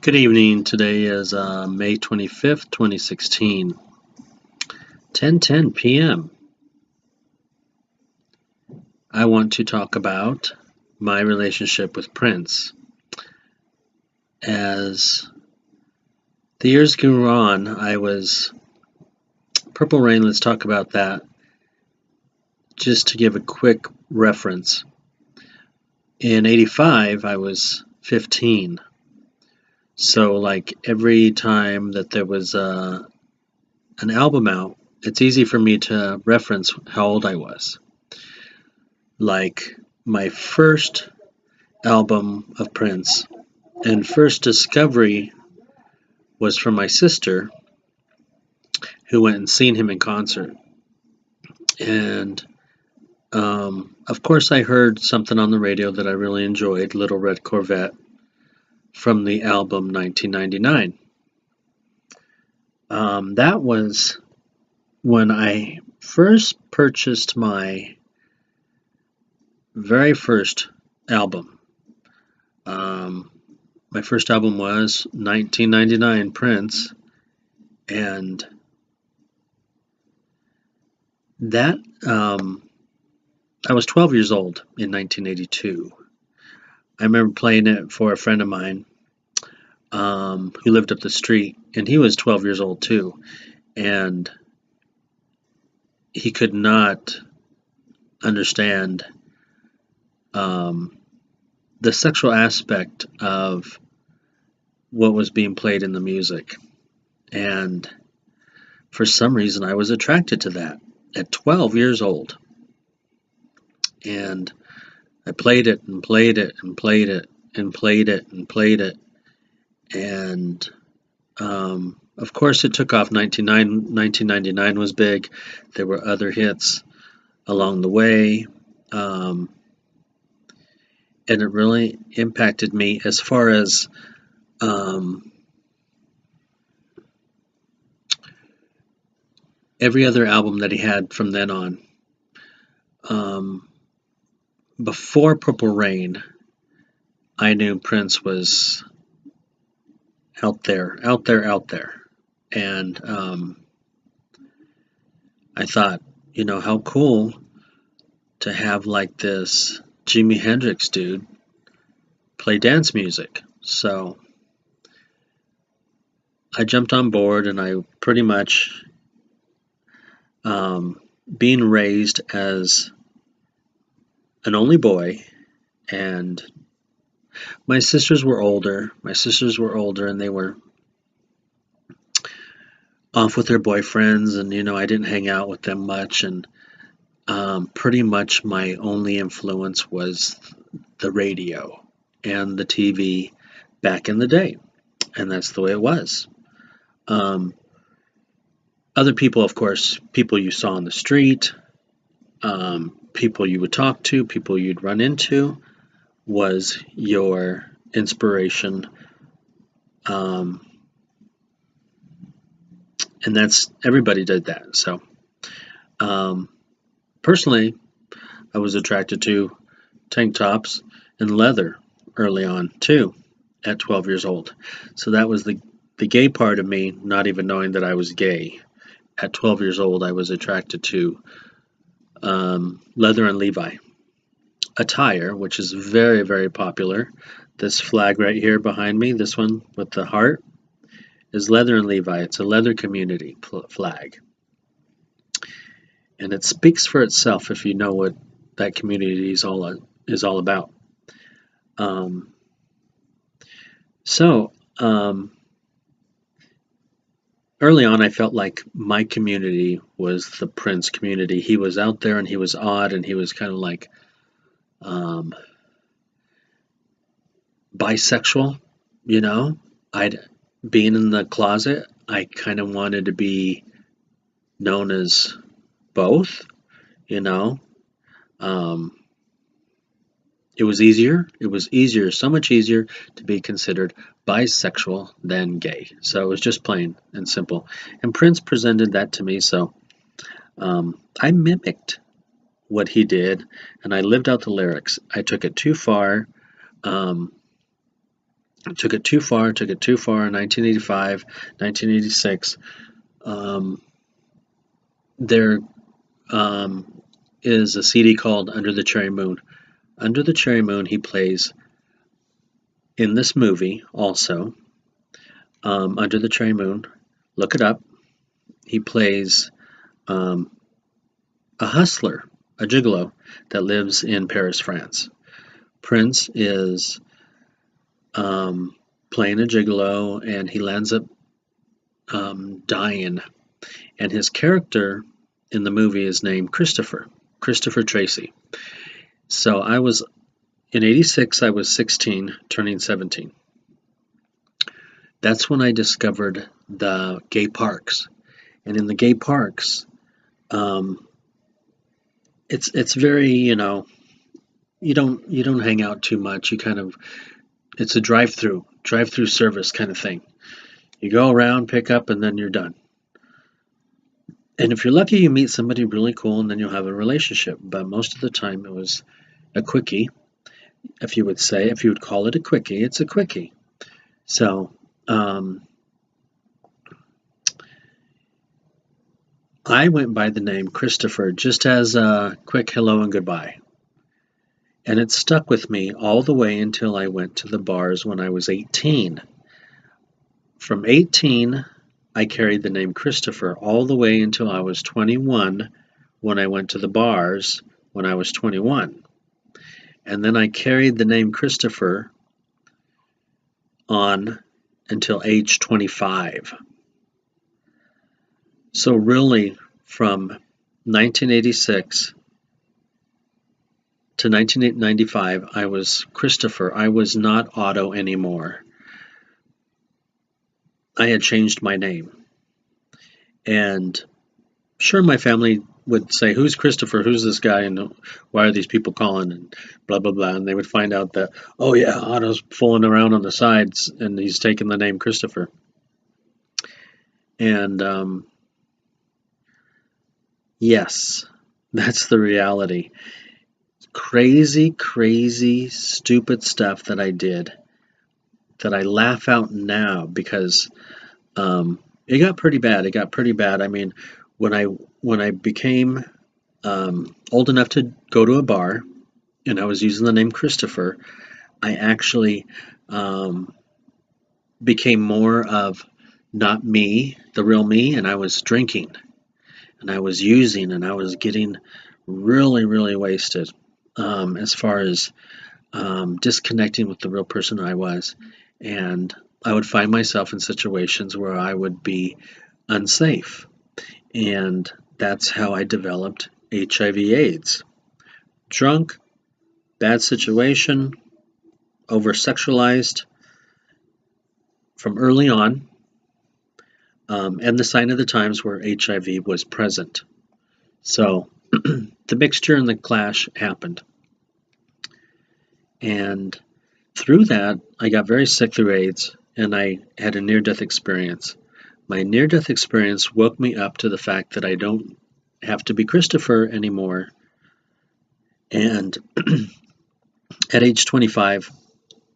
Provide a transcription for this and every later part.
Good evening. Today is May 25th, 2016, 10:10 p.m. I want to talk about my relationship with Prince. As the years grew on, Purple Rain, let's talk about that. Just to give a quick reference. In 85, I was 15. So like every time that there was an album out, it's easy for me to reference how old I was. Like my first album of Prince and first discovery was from my sister, who went and seen him in concert. And of course I heard something on the radio that I really enjoyed, Little Red Corvette, from the album 1999. That was when I first purchased my very first album. My first album was 1999 Prince, and that I was 12 years old in 1982. I remember playing it for a friend of mine who lived up the street, and he was 12 years old too, and he could not understand the sexual aspect of what was being played in the music. And for some reason, I was attracted to that at 12 years old. And I played it and played it and played it and played it and played it. And of course, it took off. 1999 was big. There were other hits along the way. And it really impacted me as far as every other album that he had from then on. Before Purple Rain, I knew Prince was out there. And I thought, how cool to have like this Jimi Hendrix dude play dance music. So I jumped on board, and I pretty much, being raised as an only boy, and my sisters were older. And they were off with their boyfriends, and I didn't hang out with them much, and pretty much my only influence was the radio and the TV back in the day, and that's the way it was. Other people, of course, people you saw on the street, people you would talk to, people you'd run into, was your inspiration. And that's, everybody did that. So personally, I was attracted to tank tops and leather early on too, at 12 years old. So that was the gay part of me, not even knowing that I was gay. At 12 years old, I was attracted to leather and Levi attire, which is very, very popular. This flag right here behind me, this one with the heart, is leather and Levi. It's a leather community flag. And it speaks for itself if you know what that community is all about. Early on, I felt like my community was the Prince community. He was out there, and he was odd, and he was kind of like bisexual, being in the closet, I kind of wanted to be known as both, It was easier, so much easier to be considered bisexual than gay. So it was just plain and simple. And Prince presented that to me, so I mimicked what he did, and I lived out the lyrics. I took it too far. Took it too far, took it too far in 1985, 1986. There is a CD called Under the Cherry Moon. Under the Cherry Moon, he plays in this movie also. Under the Cherry Moon, look it up. He plays a hustler, a gigolo that lives in Paris, France. Prince is playing a gigolo, and he lands up dying. And his character in the movie is named Christopher Tracy. So I was in '86. I was 16, turning 17. That's when I discovered the gay parks, and in the gay parks, it's very, you don't hang out too much. You kind of, it's a drive through service kind of thing. You go around, pick up, and then you're done. And if you're lucky, you meet somebody really cool, and then you'll have a relationship. But most of the time, it was a quickie, if you would call it a quickie, it's a quickie. So I went by the name Christopher just as a quick hello and goodbye. And it stuck with me all the way until I went to the bars when I was 18. From 18, I carried the name Christopher all the way until I was 21 when I went to the bars when I was 21. And then I carried the name Christopher on until age 25. So really, from 1986 to 1995, I was Christopher. I was not Otto anymore. I had changed my name. And sure, my family would say, "Who's Christopher? Who's this guy? And why are these people calling?" And blah, blah, blah. And they would find out that, oh, yeah, Otto's fooling around on the sides and he's taken the name Christopher. And yes, that's the reality. Crazy, crazy, stupid stuff that I did that I laugh out now because it got pretty bad. It got pretty bad. I mean, when I became old enough to go to a bar and I was using the name Christopher, I actually became more of not me, the real me, and I was drinking and I was using and I was getting really, really wasted as far as disconnecting with the real person I was. And I would find myself in situations where I would be unsafe. And that's how I developed HIV/AIDS. Drunk, bad situation, over sexualized from early on, and the sign of the times where HIV was present. So the mixture and the clash happened. And through that, I got very sick through AIDS, and I had a near-death experience. My near-death experience woke me up to the fact that I don't have to be Christopher anymore. And at age 25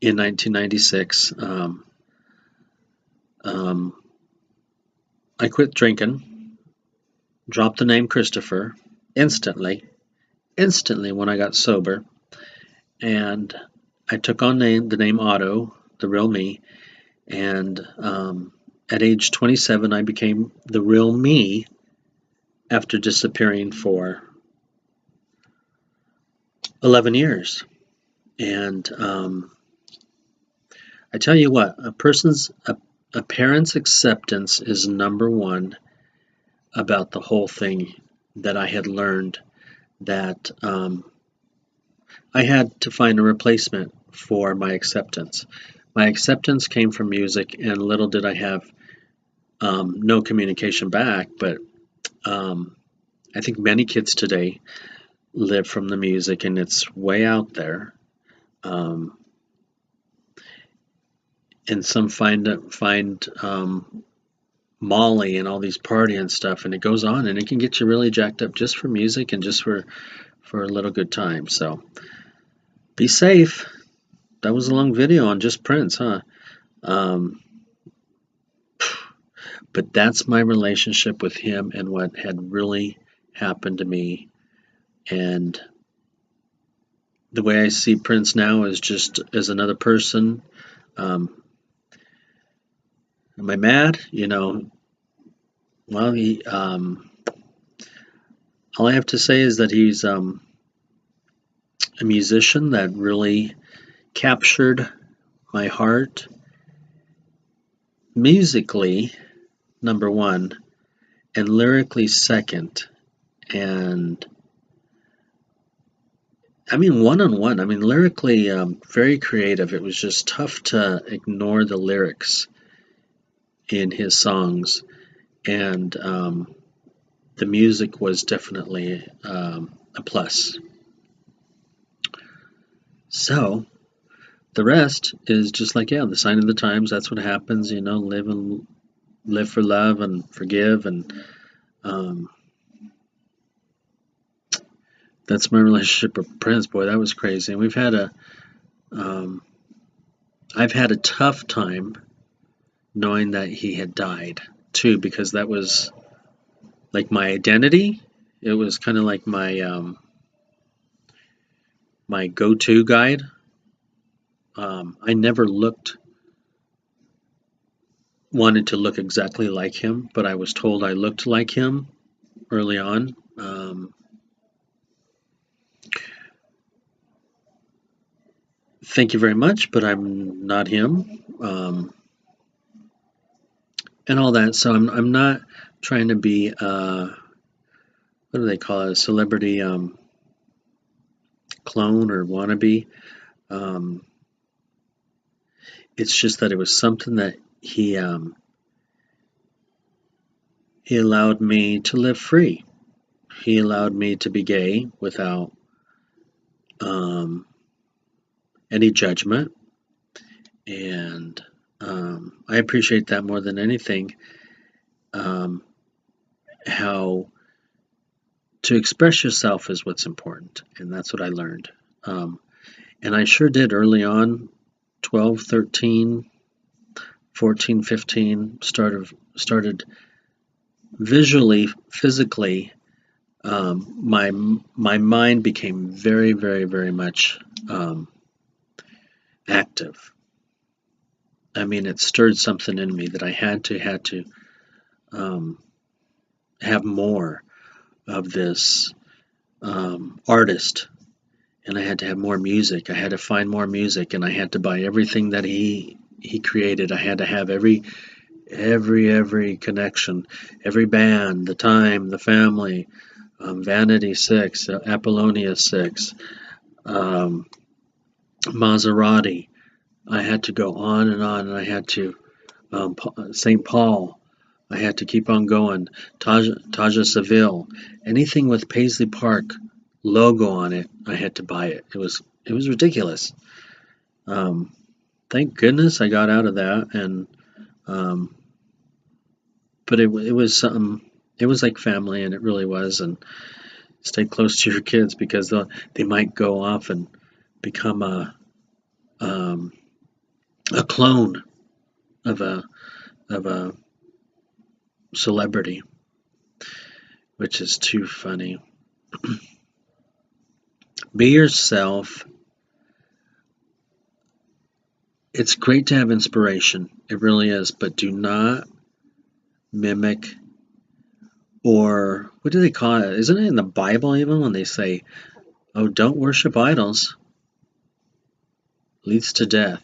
in 1996, I quit drinking, dropped the name Christopher instantly when I got sober, and I took on the name Otto, the real me, and at age 27, I became the real me after disappearing for 11 years. And I tell you what, a parent's acceptance is number one about the whole thing that I had learned, that I had to find a replacement for my acceptance. My acceptance came from music, and little did I have no communication back, but I think many kids today live from the music, and it's way out there. And some find Molly and all these party and stuff, and it goes on, and it can get you really jacked up just for music and just for a little good time. So be safe. That was a long video on just Prince, huh? Um, but that's my relationship with him and what had really happened to me. And the way I see Prince now is just as another person. Um, am I mad? Well, all I have to say is that he's a musician that really captured my heart musically, number one, and lyrically second. And I mean, one on one, I mean, lyrically, very creative. It was just tough to ignore the lyrics in his songs. And the music was definitely a plus. So the rest is just like, yeah, the sign of the times. That's what happens, live for love and forgive. And um, that's my relationship with Prince. Boy, that was crazy. And um, I've had a tough time knowing that he had died too, because that was like my identity. It was kind of like my go-to guide. I never wanted to look exactly like him, but I was told I looked like him early on. Thank you very much, but I'm not him, and all that. So I'm not trying to be what do they call it, a celebrity clone or wannabe. Um, it's just that it was something that he allowed me to live free. He allowed me to be gay without um, any judgment, and I appreciate that more than anything. Um, how to express yourself is what's important, and that's what I learned. Um, and I sure did early on, 12, 13, 14, 15, started visually, physically. My mind became very, very, very much active. I mean, it stirred something in me that I had to um, have more of this artist, and I had to have more music. I had to find more music, and I had to buy everything that he created. I had to have every connection, every band, the time, the family, Vanity Six, Apollonia Six, um, Maserati. I had to go on, and I had to St. Paul. I had to keep on going. Taja Seville, anything with Paisley Park logo on it, I had to buy it. It was ridiculous. Um, thank goodness I got out of that, and um, but it was something. It was like family, and it really was. And stay close to your kids because they might go off and become um, a clone of a celebrity, which is too funny. Be yourself. It's great to have inspiration. It really is, but do not mimic, or what do they call it? Isn't it in the Bible even when they say, "Oh, don't worship idols, leads to death."